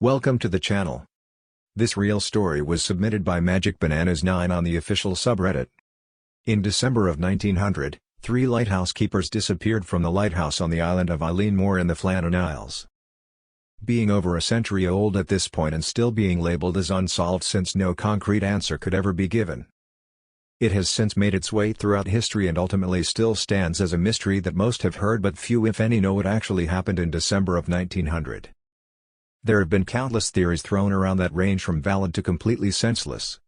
Welcome to the channel. This real story was submitted by MagicBananas9 on the official subreddit. In December of 1900, 3 lighthouse keepers disappeared from the lighthouse on the island of Eilean in the Flannan Isles. Being over a century old at this point and still being labeled as unsolved since no concrete answer could ever be given. It has since made its way throughout history and ultimately still stands as a mystery that most have heard but few if any know what actually happened in December of 1900. There have been countless theories thrown around that range from valid to completely senseless.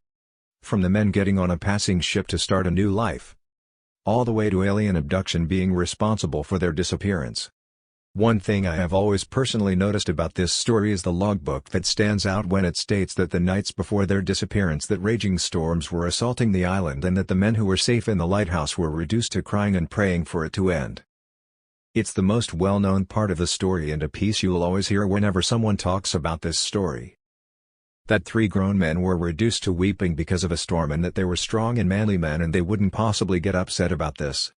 From the men getting on a passing ship to start a new life, all the way to alien abduction being responsible for their disappearance. One thing I have always personally noticed about this story is the logbook that stands out when it states that the nights before their disappearance that raging storms were assaulting the island and that the men who were safe in the lighthouse were reduced to crying and praying for it to end. It's the most well-known part of the story and a piece you'll always hear whenever someone talks about this story. That 3 grown men were reduced to weeping because of a storm and that they were strong and manly men and they wouldn't possibly get upset about this.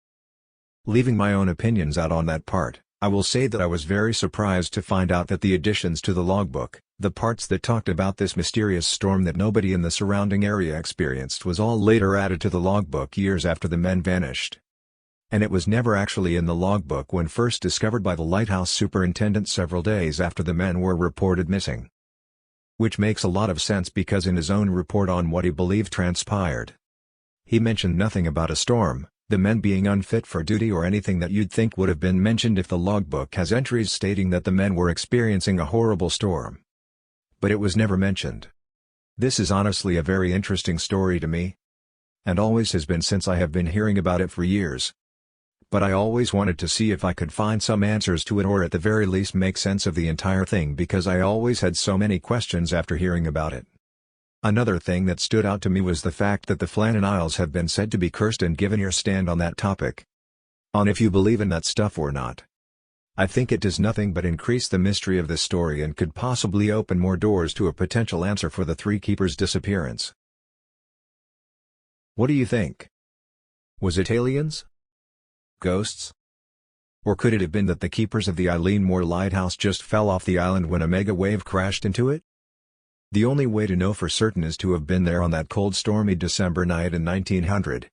Leaving my own opinions out on that part, I will say that I was very surprised to find out that the additions to the logbook, the parts that talked about this mysterious storm that nobody in the surrounding area experienced, was all later added to the logbook years after the men vanished. And it was never actually in the logbook when first discovered by the lighthouse superintendent several days after the men were reported missing. Which makes a lot of sense because in his own report on what he believed transpired, he mentioned nothing about a storm, the men being unfit for duty or anything that you'd think would have been mentioned if the logbook has entries stating that the men were experiencing a horrible storm. But it was never mentioned. This is honestly a very interesting story to me. And always has been since I have been hearing about it for years. But I always wanted to see if I could find some answers to it or at the very least make sense of the entire thing because I always had so many questions after hearing about it. Another thing that stood out to me was the fact that the Flannan Isles have been said to be cursed and given your stand on that topic. On if you believe in that stuff or not. I think it does nothing but increase the mystery of this story and could possibly open more doors to a potential answer for the 3 keepers' disappearance. What do you think? Was it aliens? Ghosts? Or could it have been that the keepers of the Eilean lighthouse just fell off the island when a mega wave crashed into it? The only way to know for certain is to have been there on that cold stormy December night in 1900,